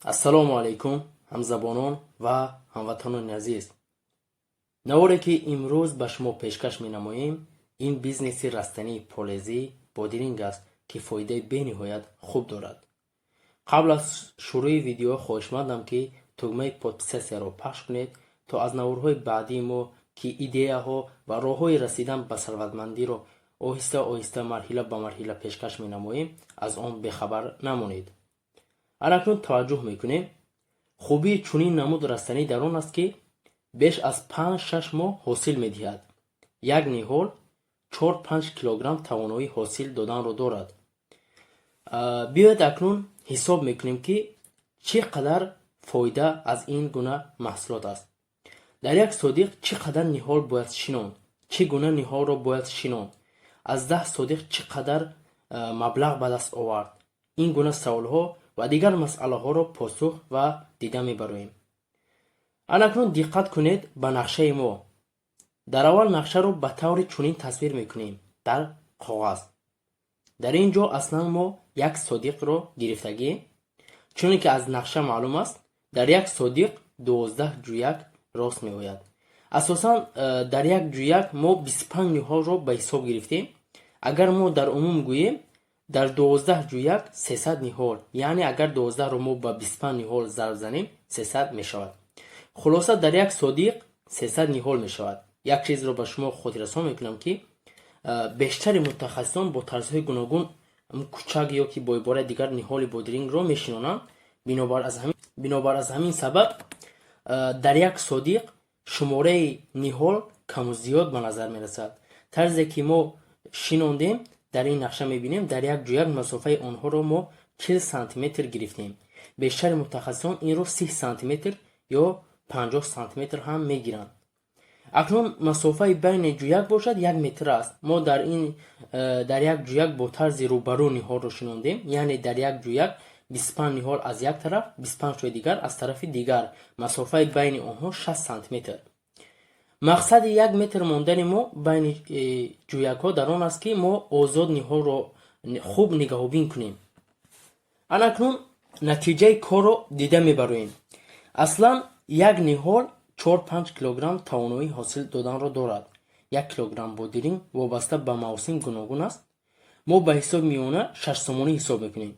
ассалому алайкум ҳамзабонон ва ҳамватанони азиз. наворе ки имрӯз ба шумо пешкаш менамоем, ин бизнеси растании полезӣ бодиринг аст, ки фоидаи бениҳоят хуб дорад. қабл аз шурӯи видео хоҳишмандам, ки тугмаи подписатсияро пахш кунед, то аз наворҳои баъдии мо, ки идеяҳо ва роҳҳои расидан ба сарватмандиро оҳиста оҳиста марҳила ба марҳила пешкаш менамоем, аз он бехабар намонед. анакнун таваҷҷӯҳ мекунем, хубии чунин намуд растанӣ дар он аст, ки беш аз 5-6 моҳ ҳосил медиҳад. як ниҳол 4-5 килограмм тавоноии ҳосил доданро дорад. биёед акнун ҳисоб мекунем, ки чӣ қадар фоида аз ин гуна маҳсулот аст. дар як содиқ чӣ қадар ниҳол бояд шинонд, чӣ гуна ниҳолро бояд шинонд, аз 10 содиқ чӣ қадар маблағ ба даст овард. ин гуна саволҳо ва дигар масъалаҳоро посух ва дида мебароем. анакнун диққат кунед ба нақшаи мо. дар аввал нақшаро ба таври чунин тасвир мекунем дар коғаз. дар ин ҷо аслан мо як содиқро гирифтагием. чуне ки аз нақша маълум аст, дар як содиқ 12 ҷӯяк рост меояд. асосан дар як ҷӯяк мо 25 ниҳолро ба ҳисоб гирифтем. агар мо дар умум гӯем, дар 12 ҷӯяк 300 ниҳол, яъне агар 12ро мо ба 25 ниҳол зарб занем, 300 мешавад. хулоса дар як содиқ 300 ниҳол мешавад. як чизро ба шумо хотиррасон мекунам, ки бештари мутахассисон бо тарзҳои гуногун кӯчак ё ки бо ибораи дигар ниҳоли бодирингро мешинонанд. бинобар аз ҳамин сабаб дар як содиқ шумораи ниҳол каму зиёд ба назар мерасад. тарзе ки мо шинондем, дар ин нақша мебинем, дар як ҷӯяк масофаи онҳоро мо 40 сантиметр гирифтем. бештари мутахассисон инро 30 сантиметр ё 50 сантиметр ҳам мегиранд. акнун масофаи байни ҷӯяк бошад 1 метр аст. мо дар як ҷӯяк бо тарзи рӯбарӯ ниҳолро шинондем, яъне дар як ҷӯяк 25 ниҳол аз як тараф, 25 шои дигар аз тарафи дигар. масофаи байни онҳо 60 сантиметр. мақсади 1 метр мондани мо байни ҷӯякҳо дар он аст, ки мо озод ниҳолро хуб нигаҳобин кунем. анакнун натиҷаи корро дида мебароем. аслан як ниҳол 4-5 килограмм тавоноии ҳосил доданро дорад. 1 килограмм бодиринг вобаста ба мавсим гуногун аст. мо ба ҳисоби миёна 6 сомонӣ ҳисоб мекунем.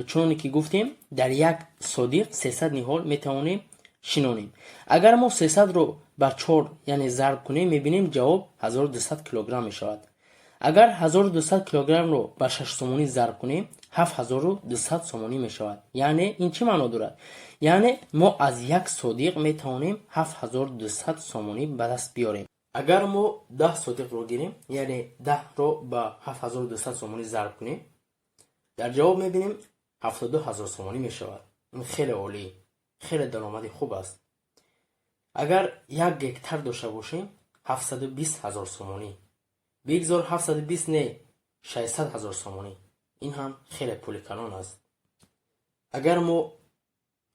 чуноне ки гуфтем, дар як содиқ 300 ниҳол метавонем шинонем. агар мо 300ро ба 4 яъне зарб кунем, мебинем ҷавоб 1200 килограмм мешавад. агар 1200 килограммро ба 6 сомонӣ зарб кунем, 7200 сомонӣ мешавад. яъне ин чӣ маъно дорад? яъне мо аз як содиқ метавонем 7200 сомонӣ ба даст биёрем. агар мо 10 содиқро гирем, яъне 10ро ба 7200 сомонӣ зарб кунем, дар ҷавоб мебинем 72000 сомонӣ мешавад. ин хеле олӣ, хеле даромади хуб аст. агар 1 гектар дошта бошем, 720000 сомонӣ. бигзор 720 не 600,000 сомонӣ. ин ҳам хеле пули калон аст. агар мо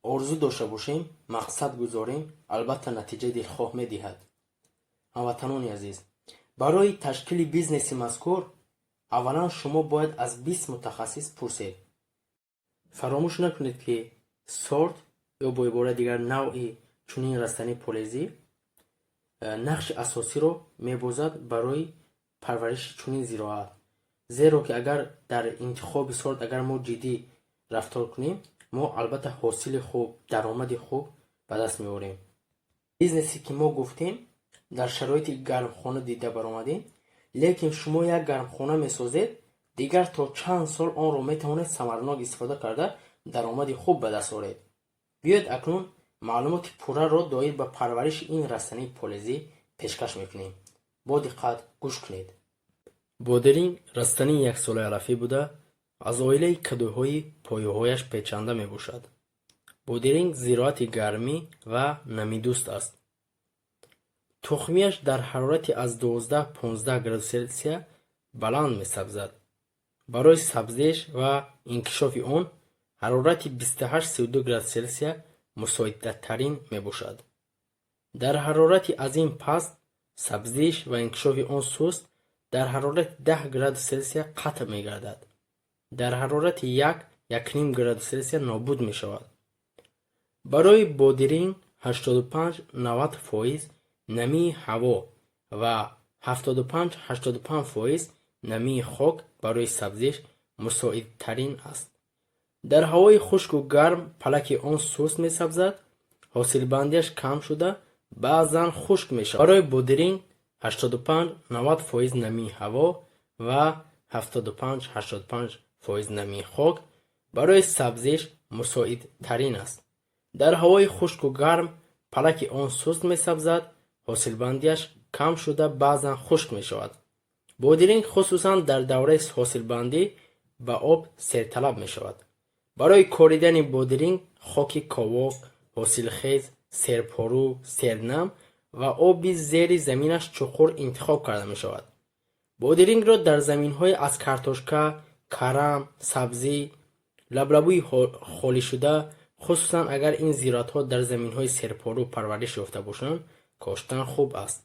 орзу дошта бошем, мақсад гузорем, албатта натиҷаи дилхоҳ медиҳад. ҳамватанони азиз, барои ташкили бизнеси мазкур аввалан шумо бояд аз 20 мутахассис пурсед. фаромӯш накунед, ки сорт ё бо ибораи дигар навъи чунин растании полезӣ нақши асосиро мебозад барои парвариши чунин зироат. зеро ки агар дар интихоби сорт агар мо ҷиддӣ рафтор кунем, мо албатта ҳосили хуб, даромади хуб ба даст меорем. бизнесе ки мо гуфтем, дар шароити гармхона дида баромадем, лекин шумо як гармхона месозед, дигар то чанд сол онро метавонед самаранок истифода карда даромади хуб ба даст оред. биёед акнун маълумоти пурраро доир ба парвариши ин растании полезӣ пешкаш мекунем. бо диққат гӯш кунед. бодиринг растании яксолаи алафӣ буда, аз оилаи кадӯҳои пояҳояш печанда мебошад. бодиринг зироати гармӣ ва намидӯст аст. тухмияш дар ҳарорати аз 12-15 градуси селсия баланд месабзад. барои сабзеш ва инкишофи он ҳарорати 28-32 градуси селсия мусоидтарин мебошад. дар ҳарорати аз ин паст сабзиш ва инкишофи он суст дар ҳарорати 10 градуси селсия қатъ мегардад. дар ҳарорати 1 1.5 градус Цельсия нобуд мешавад. барои бодиринг 85-90% намии ҳаво ва 75-85% намии хок барои сабзиш мусоидтарин аст. дар ҳавои хушку гарм палаки он суст месабзад, ҳосилбандиаш кам шуда баъзан хушк мешавад. барои бодиринг 85-90% намии ҳаво ва 75-85% намии хок барои сабзиш мусоидтарин аст. дар ҳавои хушку гарм палаки он суст месабзад, ҳосилбандиаш кам шуда баъзан хушк мешавад. бодиринг хусусан дар давраи ҳосилбандӣ ба об серталаб мешавад. барои коридани бодиринг хоки ковок, ҳосилхез, серпору, сернам ва оби зери заминаш чуқур интихоб карда мешавад. бодирингро дар заминҳои аз картошка, карам, сабзӣ, лаблабӯи холишуда, хусусан агар ин зироатҳо дар заминҳои серпору парвариш ёфта бошанд, коштан хуб аст.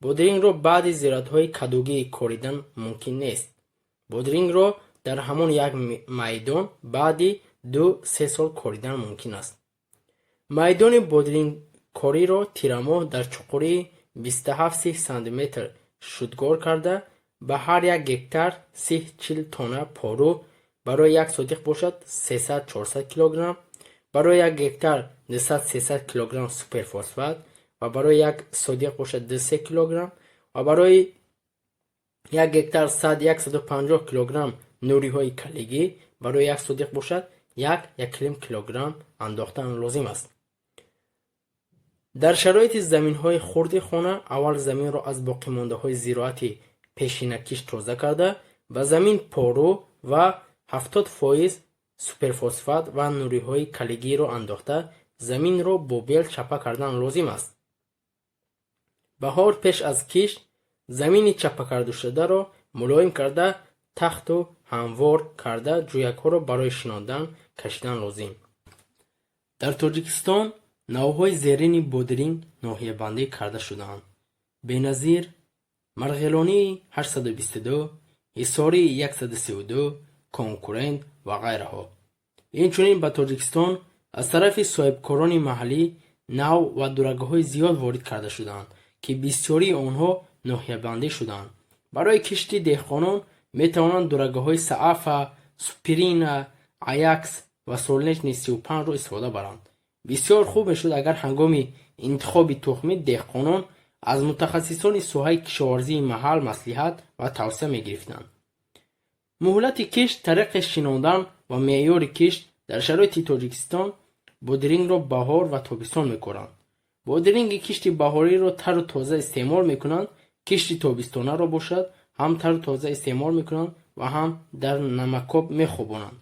бодирингро баъди зироатҳои кадугии коридан мумкин нест. бодирингро дар ҳамон як майдон баъди 2-3 сол коридан мумкин аст. майдони бодирингкориро тирамоҳ дар чуқурии 27-30 см шудгор карда, ба ҳар як гектар 30-40 тонна пору барои як сотиқ бошад 300-400 кг, барои як гектар 200-300 кг суперфосфат ва барои як сотиқ бошад 2-3 кг ва барои як гектар 100-150 кг нуриҳои калигӣ барои як сотиқ бошад 1-1.5 кг андохтан лозим аст. дар шароити заминҳои хурди хона аввал заминро аз боқимондаҳои зироати пешинакиш тоза карда, ба замин пору ва 70% суперфосфат ва нуриҳои калигиро андохта заминро бо бел чапа кардан лозим аст. баҳор пеш аз кишт замини чапакардашударо мулоим карда тахту ҳамвор карда ҷӯякҳоро барои шинодан кашидан лозим. дар Тоҷикистон навъҳои зерини бодиринг ноҳиябандӣ карда шудаанд. беназир, марғелонии 822, ҳисории 132, конкурент ва ғайраҳо. инчунин ба Тоҷикистон аз тарафи соҳибкорони маҳаллӣ навъ ва дурагоҳҳои зиёд ворид карда шудаанд, ки бисёрии онҳо ноҳиябандӣ шудаанд. барои кишти деҳқонон метавонанд дурагоҳҳои саафа, суперина, аякс ва солнечни 35ро истифода баранд. бисёр хуб мешуд агар ҳангоми интихоби тухмӣ деҳқонон аз мутахассисони соҳаи кишоварзии маҳал маслиҳат ва тавсия мегирифтанд. муҳлати кишт, тариқи шинодан ва меъёри кишт дар шароити Тоҷикистон бодирингро баҳор ва тобистон мекоранд. бодиринги кишти баҳориро тару тоза истеъмол мекунанд, кишти тобистонаро бошад ҳам тару тоза истеъмол мекунанд ва ҳам дар намакоб мехӯбонанд.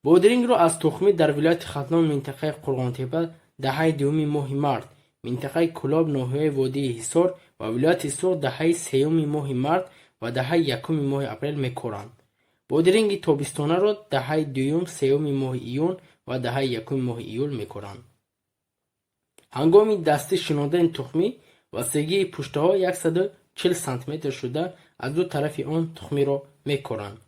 бодирингро аз тухмӣ дар вилояти Хатлон минтақаи Қурғонтепа даҳаи 2 моҳи март, минтақаи Кӯлоб ноҳияи водии Ҳисор ва вилояти Суғд даҳаи 3 моҳи март ва даҳаи 1 моҳи апрел мекоранд. бодиринги тобистонаро даҳаи 2-3 моҳи июн ва даҳаи 1 моҳи июл мекоранд. ҳангоми дастӣ шинодани тухмӣ васеъгии пуштаҳо 140 см шуда аз ду тарафи он тухмиро мекоранд.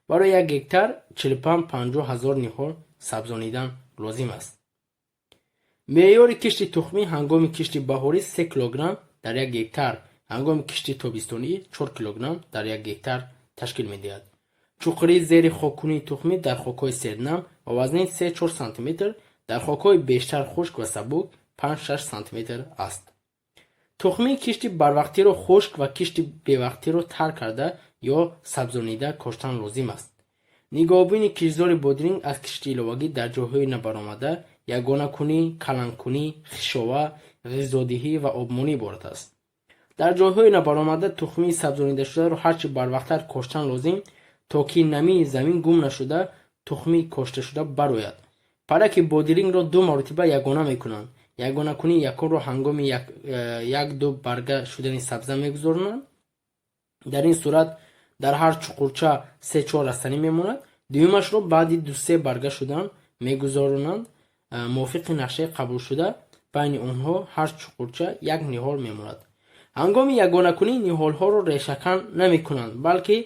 барои як гектар 45-50 ҳазор ниҳол сабзонидан лозим аст. меъёри кишти тухмӣ ҳангоми кишти баҳорӣ 3 кг дар як гектар, ҳангоми кишти тобистонӣ 4 кг дар як гектар ташкил медиҳад. чуқурии зери хоккунии тухмӣ дар хокҳои сернам ва вазнин 3-4 см, дар хокҳои бештар хушк ва сабук 5-6 см аст. тухмии кишти барвақтиро хушк ва кишти бевақтиро тар карда ё сабзонида коштан лозим аст. нигоҳубини киштзори бодиринг аз кишти иловагӣ дар ҷойҳои набаромада, ягонакунӣ, каланкунӣ, хишова, ғизодиҳӣ ва обмонӣ иборат аст. дар ҷойҳои набаромада тухмии сабзонидашударо ҳарчи барвақттар коштан лозим, то ки намии замин гум нашуда тухмии кошташуда барояд. палаки бодирингро 2 маротиба ягона мекунанд. ягонакунӣ якумро ҳангоми 1-2 барга шудани сабза мегузоронанд. дар ин сурат дар ҳар чуқурча 3-4 растанӣ мемонад. дуюмашро баъди 2-3 барга шудан мегузоронанд. мувофиқи нақшаи қабулшуда байни онҳо ҳар чуқурча 1 ниҳол мемонад. ҳангоми ягонакунӣ ниҳолҳоро решакан намекунанд, балки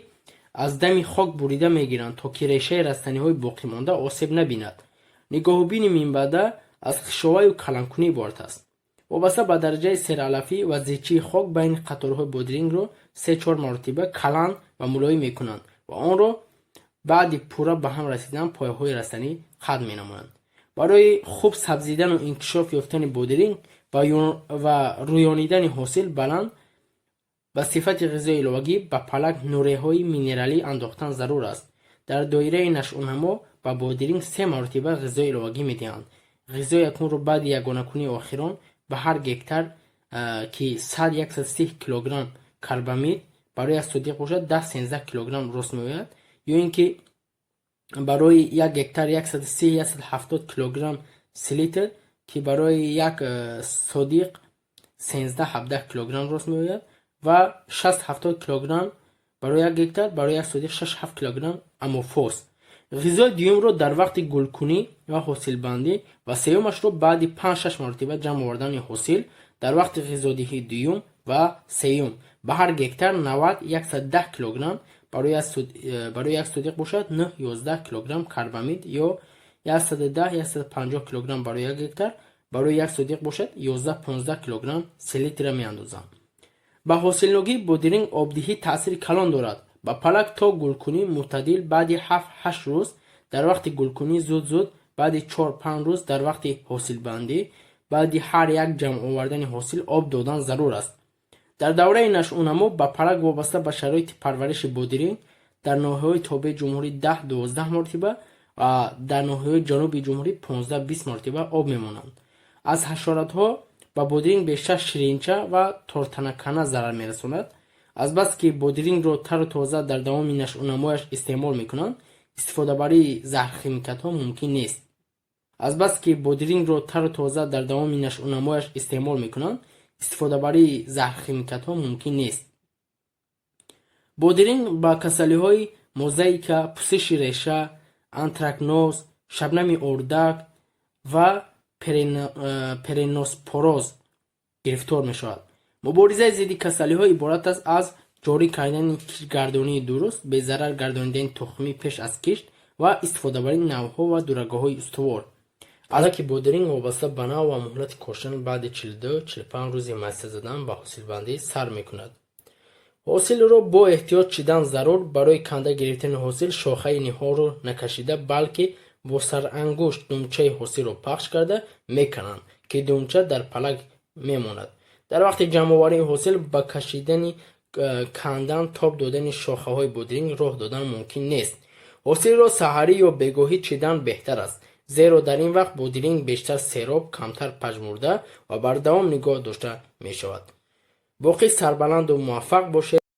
аз дами хок бурида мегиранд, то ки решаи растаниҳои боқимонда осеб набинад. нигоҳубини минбаъда аз хишоваю каланкунӣ иборат аст. вобаста ба дараҷаи сералафӣ ва зичии хок байни қаторҳои бодирингро 3-4 маротиба калан ва мулоим мекунанд ва онро баъди пурра ба ҳам расидан пояҳои растанӣ қатъ менамоянд. барои хуб сабзидану инкишоф ёфтани бодиринг ва рӯёнидани ҳосил баланд ба сифати ғизои иловагӣ ба палак нуреҳои минералӣ андохтан зарур аст. дар доираи нашъунамо ба бодиринг 3 маротиба ғизои иловагӣ медиҳанд. ғизои якунро баъди ягонакунии охирон ба ҳар гектар ки 100-130 килограмм карбамид барои як содиқ бошад 10-13 килограмм рост меояд, ё ин ки барои як гектар 130-170 килограмм селитр ки барои як содиқ 13-17 килограмм рост меояд ва 60-70 килограмм барои як гектар барои як содиқ 6-7 килограмм амофос. ғизои дуюмро дар вақти гулкунӣ ва ҳосилбандӣ ва сеюмашро баъди 5-6 маротиба ҷамъ овардани ҳосил дар вақти ғизодиҳии дуюм ва сеюм ба ҳар гектар 90-110 килограмм барои як содиқ бошад 9-11 килограмм карбамид ё 110-150 килограмм барои як гектар барои як содиқ бошад 11-15 килограмм селитра меандозанд. ба ҳосилногии бодиринг обдиҳӣ таъсири калон дорад. ба палак то гулкунӣ мӯътадил баъди 7-8 рӯз, дар вақти гулкунӣ зуд баъди 4-5 рӯз, дар вақти ҳосилбандӣ баъди ҳар як ҷамъ овардани ҳосил об додан зарур аст. дар давраи нашъунамо ба палак вобаста ба шароити парвариши бодиринг дар ноҳияҳои тобеи ҷумҳурӣ 10-12 маротиба ва дар ноҳияҳои ҷануби ҷумҳурӣ 15-20 маротиба об мемонанд. аз ҳашаратҳо ба бодиринг бештар ширинча ва тортанакана зарар мерасонад. азбаски бодирингро тару тоза дар давоми нашъунамояш истеъмол мекунанд, истифодабарии заҳрхимикатҳо мумкин нест. азбаски бодирингро тару тоза дар давоми нашъунамояш истеъмол мекунанд, истифодабарии заҳрхимикатҳо мумкин нест. бодиринг ба касалиҳои мозаика, пусиши реша, антракноз, шабнами ордак ва переноспороз гирифтор мешавад. муборизаи зидди касалиҳо иборат аст аз ҷорӣ кардани киштгардонии дуруст, безарар гардонидани тухмӣ пеш аз кишт ва истифодабари навъҳо ва дурагоҳои устувор. алаки бодиринг вобаста ба нав ва муҳлати коштан баъди 42-45 рӯзи майса задан ба ҳосилбандӣ сар мекунад. ҳосилро бо эҳтиёт чидан зарур. барои канда гирифтани ҳосил шохаи ниҳоро накашида, балки бо сарангушт думчаи ҳосилро пахш карда мекананд, ки думча дар палак мемонад. дар вақти ҷамъоварии ҳосил ба кашидани кандан тоб додани шохаҳои бодиринг роҳ додан мумкин нест. ҳосилро саҳарӣ ё бегоҳӣ чидан беҳтар аст, зеро дар ин вақт бодиринг бештар сероб, камтар пажмурда ва бардавом нигоҳ дошта мешавад. боқӣ сарбаланду муваффақ бошед.